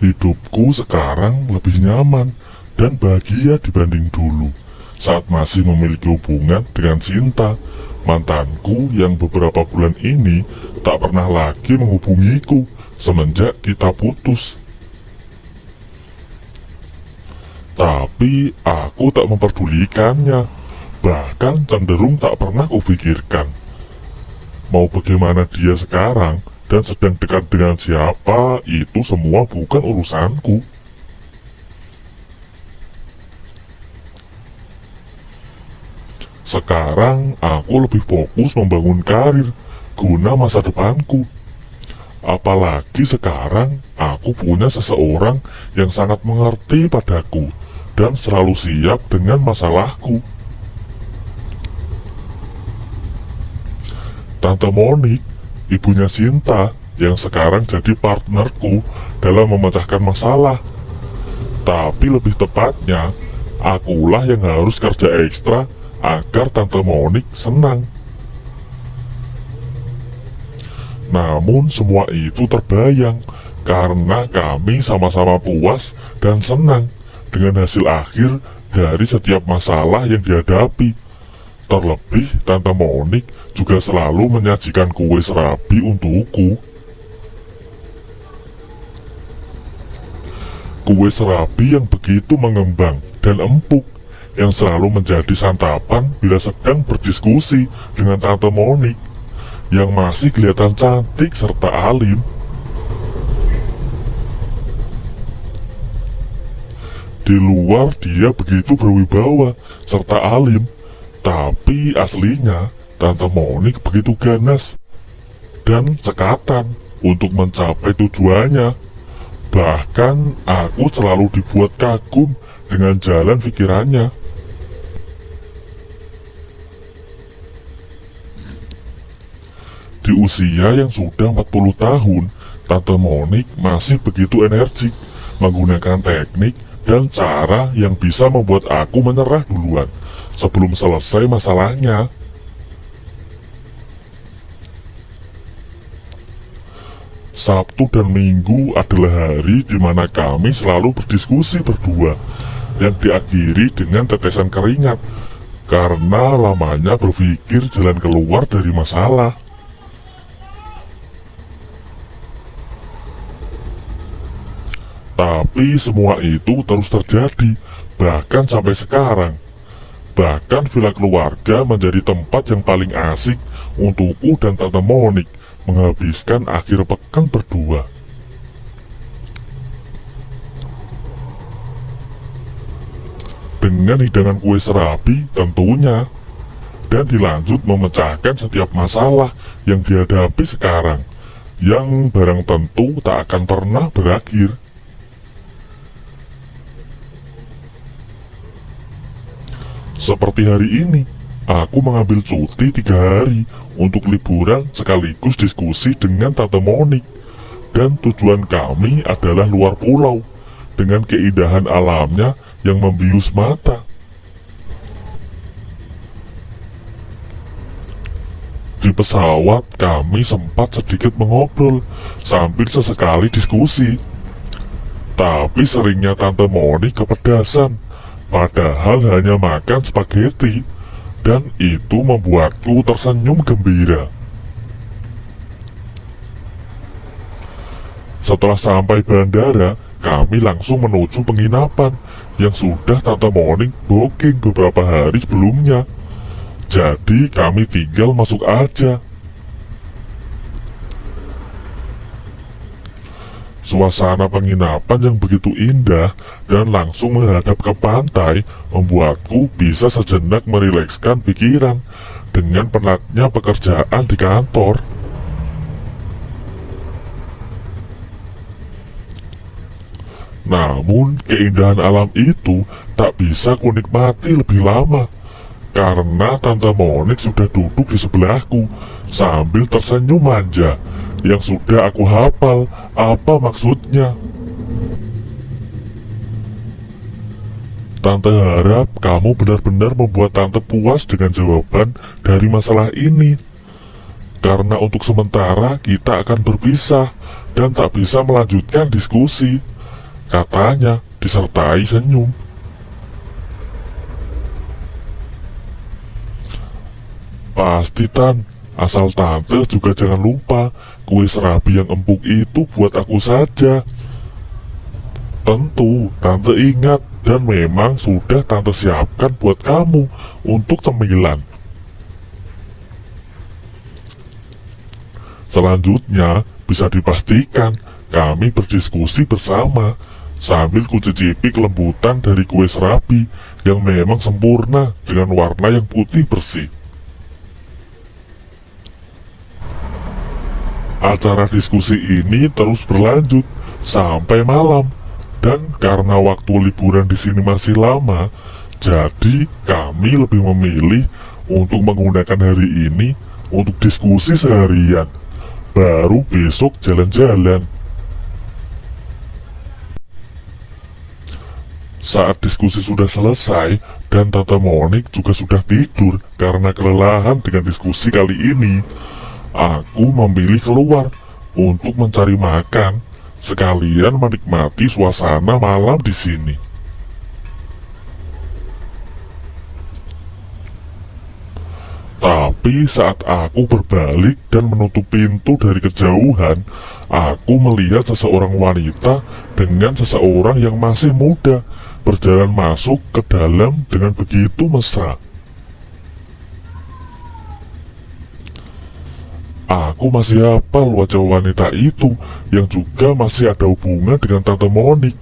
Hidupku sekarang lebih nyaman dan bahagia dibanding dulu saat masih memiliki hubungan dengan Sinta, mantanku yang beberapa bulan ini tak pernah lagi menghubungiku semenjak kita putus. Tapi aku tak memperdulikannya, bahkan cenderung tak pernah kupikirkan. Mau bagaimana dia sekarang dan sedang dekat dengan siapa, itu semua bukan urusanku. Sekarang aku lebih fokus membangun karir guna masa depanku. Apalagi sekarang aku punya seseorang yang sangat mengerti padaku dan selalu siap dengan masalahku. Tante Monik, ibunya Sinta, yang sekarang jadi partnerku dalam memecahkan masalah. Tapi lebih tepatnya, akulah yang harus kerja ekstra agar Tante Monik senang. Namun semua itu terbayang karena kami sama-sama puas dan senang dengan hasil akhir dari setiap masalah yang dihadapi. Terlebih Tante Monik juga selalu menyajikan kue serabi untukku. Kue serabi yang begitu mengembang dan empuk, yang selalu menjadi santapan bila sedang berdiskusi dengan Tante Monik, yang masih kelihatan cantik serta alim. Di luar dia begitu berwibawa serta alim, tapi aslinya Tante Monik begitu ganas dan cekatan untuk mencapai tujuannya. Bahkan aku selalu dibuat kagum dengan jalan pikirannya. Di usia yang sudah 40 tahun, Tante Monik masih begitu energik, menggunakan teknik dan cara yang bisa membuat aku menyerah duluan sebelum selesai masalahnya. Sabtu dan Minggu adalah hari di mana kami selalu berdiskusi berdua, yang diakhiri dengan tetesan keringat karena lamanya berpikir jalan keluar dari masalah. Tapi semua itu terus terjadi, bahkan sampai sekarang. Bahkan villa keluarga menjadi tempat yang paling asik untukku dan Tante Monik menghabiskan akhir pekan berdua. Dengan hidangan kue serabi tentunya, dan dilanjut memecahkan setiap masalah yang dihadapi sekarang, yang barang tentu tak akan pernah berakhir. Seperti hari ini, aku mengambil cuti 3 hari untuk liburan sekaligus diskusi dengan Tante Monik. Dan tujuan kami adalah luar pulau, dengan keindahan alamnya yang membius mata. Di pesawat kami sempat sedikit mengobrol sambil sesekali diskusi. Tapi seringnya Tante Monik kepedasan, padahal hanya makan spaghetti, dan itu membuatku tersenyum gembira. Setelah sampai bandara, kami langsung menuju penginapan yang sudah Tante Monik booking beberapa hari sebelumnya. Jadi kami tinggal masuk aja. Suasana penginapan yang begitu indah dan langsung menghadap ke pantai membuatku bisa sejenak merilekskan pikiran dengan penatnya pekerjaan di kantor. Namun keindahan alam itu tak bisa kunikmati lebih lama karena Tante Monik sudah duduk di sebelahku sambil tersenyum manja yang sudah aku hafal apa maksudnya. Tante harap kamu benar-benar membuat Tante puas dengan jawaban dari masalah ini. Karena untuk sementara kita akan berpisah dan tak bisa melanjutkan diskusi. katanya disertai senyum. Pasti Tan, asal tante juga jangan lupa kue serabi yang empuk itu buat aku saja. Tentu, tante ingat dan memang sudah tante siapkan buat kamu untuk cemilan. Selanjutnya, bisa dipastikan kami berdiskusi bersama sambil kucicipi kelembutan dari kue serabi yang memang sempurna dengan warna yang putih bersih. Acara diskusi ini terus berlanjut sampai malam, dan karena waktu liburan di sini masih lama, jadi kami lebih memilih untuk menggunakan hari ini untuk diskusi seharian. Baru besok jalan-jalan. Saat diskusi sudah selesai dan Tante Monik juga sudah tidur karena kelelahan dengan diskusi kali ini, aku memilih keluar untuk mencari makan, sekalian menikmati suasana malam di sini. Tapi saat aku berbalik dan menutup pintu dari kejauhan, aku melihat seseorang wanita dengan seseorang yang masih muda berjalan masuk ke dalam dengan begitu mesra. Aku masih hafal wajah wanita itu yang juga masih ada hubungan dengan Tante Monik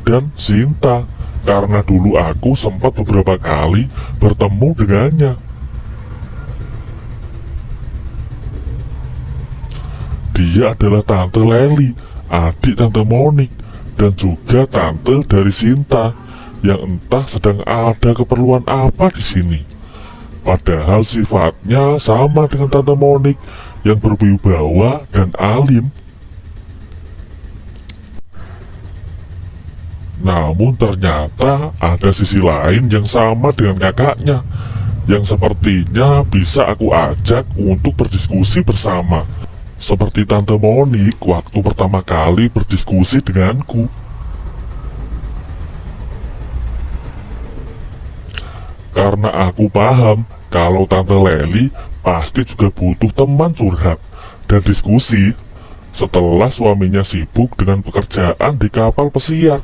dan Sinta, karena dulu aku sempat beberapa kali bertemu dengannya. Dia adalah Tante Leli, adik Tante Monik, dan juga tante dari Sinta, yang entah sedang ada keperluan apa di sini. Padahal sifatnya sama dengan Tante Monik yang berwibawa dan alim. Namun ternyata ada sisi lain yang sama dengan kakaknya, yang sepertinya bisa aku ajak untuk berdiskusi bersama. Seperti Tante Monik waktu pertama kali berdiskusi denganku. Karena aku paham kalau Tante Leli pasti juga butuh teman curhat dan diskusi setelah suaminya sibuk dengan pekerjaan di kapal pesiar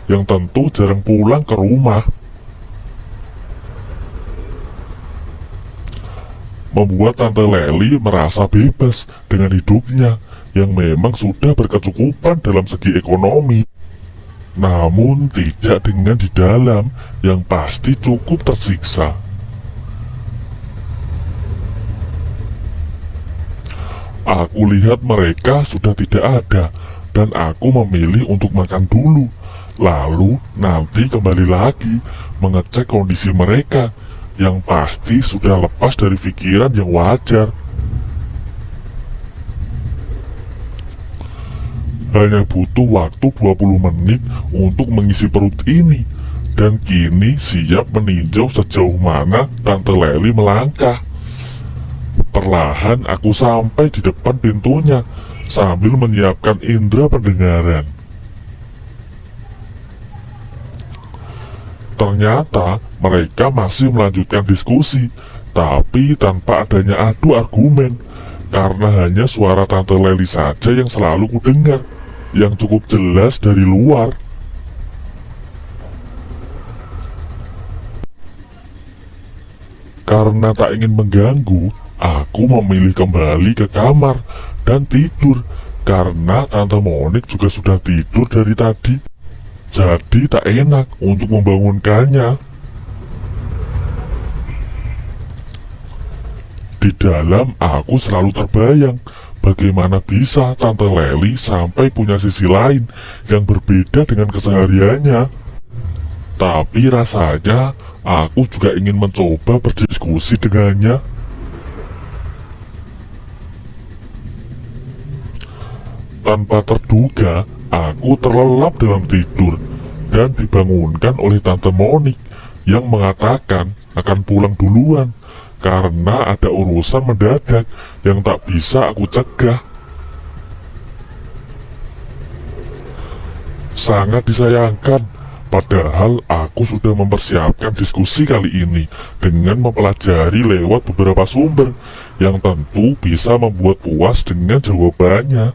yang tentu jarang pulang ke rumah. Membuat Tante Leli merasa bebas dengan hidupnya yang memang sudah berkecukupan dalam segi ekonomi. Namun tidak dengan di dalam yang pasti cukup tersiksa. Aku lihat mereka sudah tidak ada dan aku memilih untuk makan dulu. Lalu nanti kembali lagi mengecek kondisi mereka yang pasti sudah lepas dari pikiran yang wajar. Hanya butuh waktu 20 menit untuk mengisi perut ini, dan kini siap meninjau sejauh mana Tante Leli melangkah. Perlahan aku sampai di depan pintunya sambil menyiapkan indera pendengaran. Ternyata mereka masih melanjutkan diskusi, tapi tanpa adanya adu argumen, karena hanya suara Tante Leli saja yang selalu kudengar, yang cukup jelas dari luar. Karena tak ingin mengganggu, aku memilih kembali ke kamar dan tidur, karena Tante Monik juga sudah tidur dari tadi. Jadi tak enak untuk membangunkannya. Di dalam aku selalu terbayang bagaimana bisa Tante Leli sampai punya sisi lain yang berbeda dengan kesehariannya. Tapi rasanya aku juga ingin mencoba berdiskusi dengannya. Tanpa terduga, aku terlelap dalam tidur dan dibangunkan oleh Tante Monik yang mengatakan akan pulang duluan karena ada urusan mendadak yang tak bisa aku cegah. sangat disayangkan. Padahal aku sudah mempersiapkan diskusi kali ini dengan mempelajari lewat beberapa sumber yang tentu bisa membuat puas dengan jawabannya.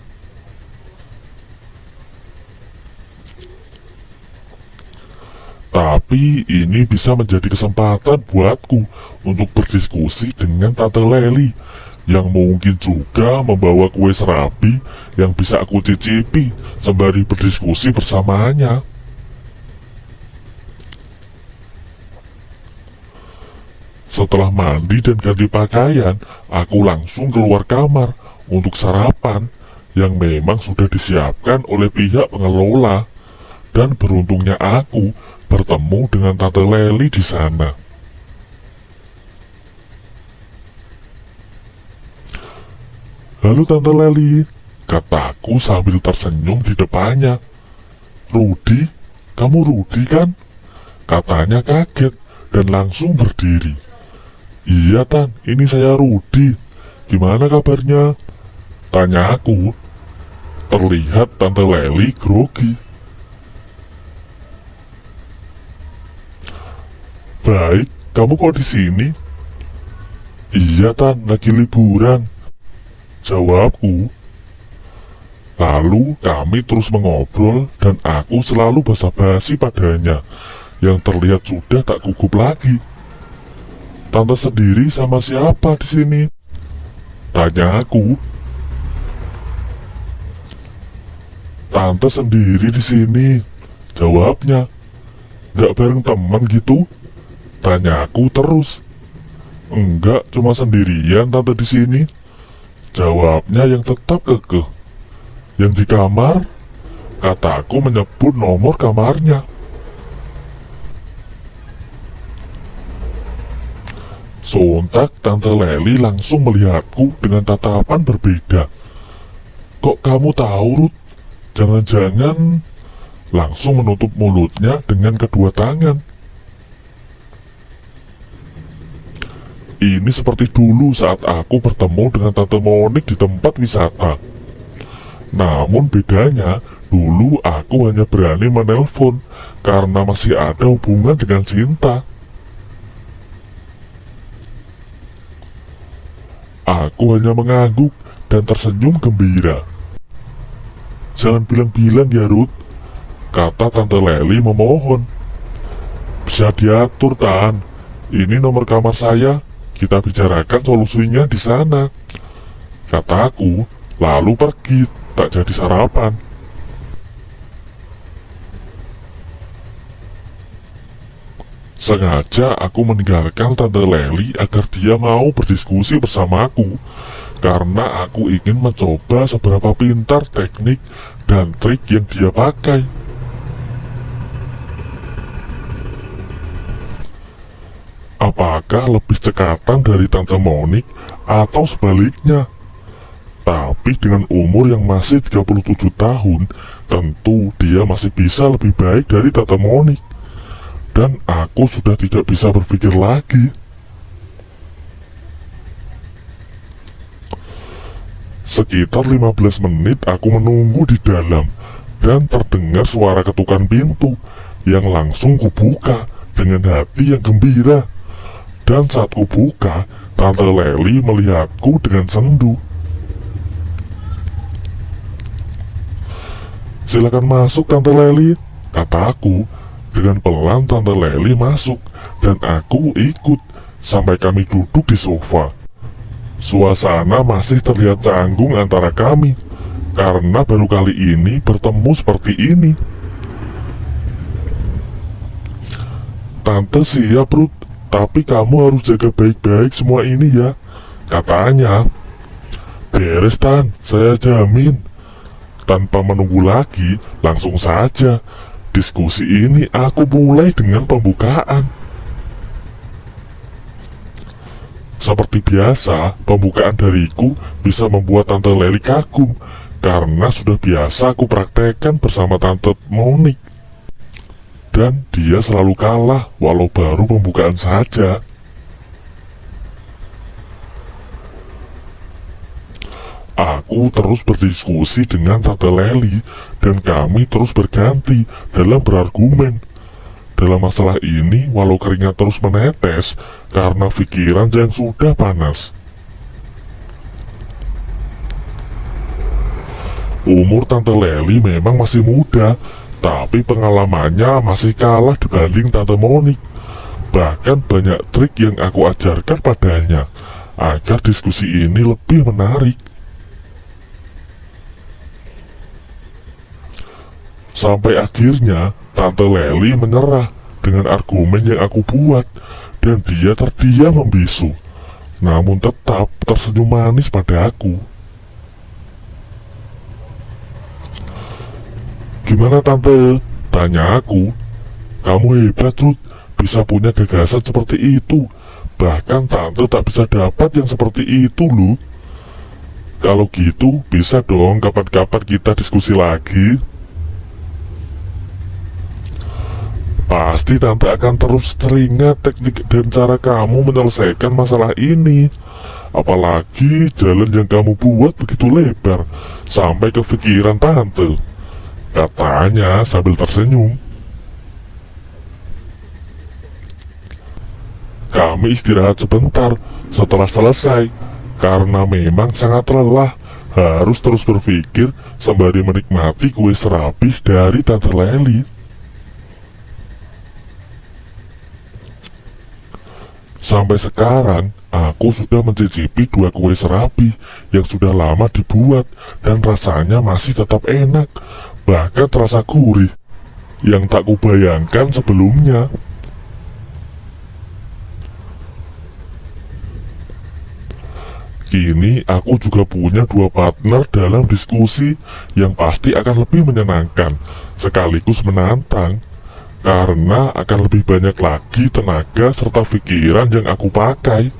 Tapi ini bisa menjadi kesempatan buatku untuk berdiskusi dengan Tante Leli yang mungkin juga membawa kue serabi yang bisa aku cicipi sembari berdiskusi bersamanya. Setelah mandi dan ganti pakaian, aku langsung keluar kamar untuk sarapan yang memang sudah disiapkan oleh pihak pengelola. Dan beruntungnya aku bertemu dengan Tante Leli di sana. "Halo Tante Leli," kataku sambil tersenyum di depannya. "Rudi, kamu Rudi kan?" Katanya kaget dan langsung berdiri. "Iya Tan, ini saya Rudi. Gimana kabarnya?" tanya aku. Terlihat Tante Leli grogi. "Baik, kamu kok di sini?" "Iya Tan, lagi liburan," jawabku. Lalu kami terus mengobrol dan aku selalu basa-basi padanya yang terlihat sudah tak gugup lagi. "Tante sendiri sama siapa di sini?" tanya aku. "Tante sendiri di sini," jawabnya. "Gak bareng teman gitu?" tanya aku terus. "Enggak, cuma sendirian Tante di sini," jawabnya yang tetap kekeh. "Yang di kamar?" kataku menyebut nomor kamarnya. Sontak Tante Leli langsung melihatku dengan tatapan berbeda. "Kok kamu tahu, Ruth? Jangan-jangan..." Langsung menutup mulutnya dengan kedua tangan. Ini seperti dulu saat aku bertemu dengan Tante Monik di tempat wisata. Namun bedanya, dulu aku hanya berani menelpon karena masih ada hubungan dengan cinta. Aku hanya mengangguk dan tersenyum gembira. "Jangan bilang-bilang ya Ruth," kata Tante Leli memohon. "Bisa diatur Tan, ini nomor kamar saya, kita bicarakan solusinya di sana," kataku, lalu pergi tak jadi sarapan. Sengaja aku meninggalkan Tante Leli agar dia mau berdiskusi bersamaku, karena aku ingin mencoba seberapa pintar teknik dan trik yang dia pakai. Apakah lebih cekatan dari Tante Monik atau sebaliknya? Tapi dengan umur yang masih 37 tahun, tentu dia masih bisa lebih baik dari Tante Monik. Dan aku sudah tidak bisa berpikir lagi. Sekitar 15 menit aku menunggu di dalam, dan terdengar suara ketukan pintu yang langsung kubuka dengan hati yang gembira. Dan saat kubuka, Tante Leli melihatku dengan sendu. "Silakan masuk Tante Leli," kataku. Dengan pelan Tante Leli masuk, dan aku ikut sampai kami duduk di sofa. Suasana masih terlihat canggung antara kami, karena baru kali ini bertemu seperti ini. "Tante siap Ruth, tapi kamu harus jaga baik-baik semua ini ya," katanya. "Beres Tan, saya jamin." Tanpa menunggu lagi, langsung saja diskusi ini aku mulai dengan pembukaan. Seperti biasa, pembukaan dariku bisa membuat Tante Leli kagum, karena sudah biasa aku praktekkan bersama Tante Monik. Dan dia selalu kalah, walau baru pembukaan saja. Aku terus berdiskusi dengan Tante Leli dan kami terus berganti dalam berargumen. Dalam masalah ini, walau keringat terus menetes karena pikiran yang sudah panas. Umur Tante Leli memang masih muda, tapi pengalamannya masih kalah dibanding Tante Monik. Bahkan banyak trik yang aku ajarkan padanya, agar diskusi ini lebih menarik. Sampai akhirnya Tante Leli menyerah dengan argumen yang aku buat, dan dia terdiam membisu, namun tetap tersenyum manis pada aku. "Gimana Tante?" tanya aku. "Kamu hebat Ruth, bisa punya gagasan seperti itu. Bahkan Tante tak bisa dapat yang seperti itu loh. Kalau gitu, bisa dong kapan-kapan kita diskusi lagi." "Pasti Tante akan terus teringat teknik dan cara kamu menyelesaikan masalah ini. Apalagi jalan yang kamu buat begitu lebar, sampai ke pikiran Tante," katanya sambil tersenyum. Kami istirahat sebentar setelah selesai, karena memang sangat lelah, harus terus berpikir sembari menikmati kue serabi dari Tante Leli. Sampai sekarang, aku sudah mencicipi 2 kue serabi yang sudah lama dibuat, dan rasanya masih tetap enak, bahkan terasa gurih, yang tak kubayangkan sebelumnya. Kini aku juga punya 2 partner dalam diskusi yang pasti akan lebih menyenangkan, sekaligus menantang, karena akan lebih banyak lagi tenaga serta pikiran yang aku pakai.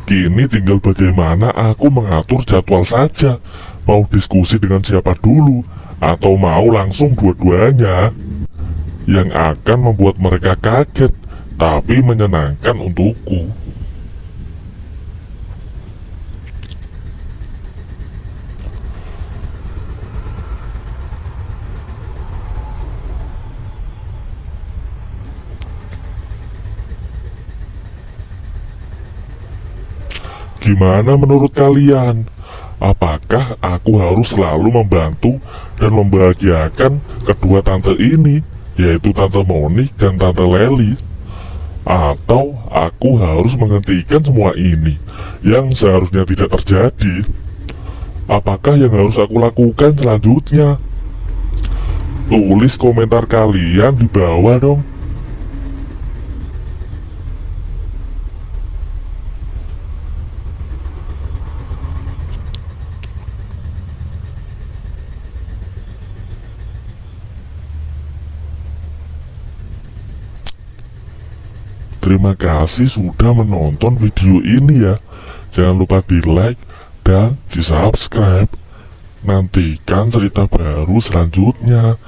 Kini tinggal bagaimana aku mengatur jadwal saja, mau diskusi dengan siapa dulu, atau mau langsung dua-duanya, yang akan membuat mereka kaget, tapi menyenangkan untukku. Gimana menurut kalian? Apakah aku harus selalu membantu dan membahagiakan kedua tante ini, yaitu Tante Monik dan Tante Leli? Atau aku harus menghentikan semua ini yang seharusnya tidak terjadi? Apakah yang harus aku lakukan selanjutnya? Tulis komentar kalian di bawah dong. Terima kasih sudah menonton video ini ya. Jangan lupa di like dan di subscribe. Nantikan cerita baru selanjutnya.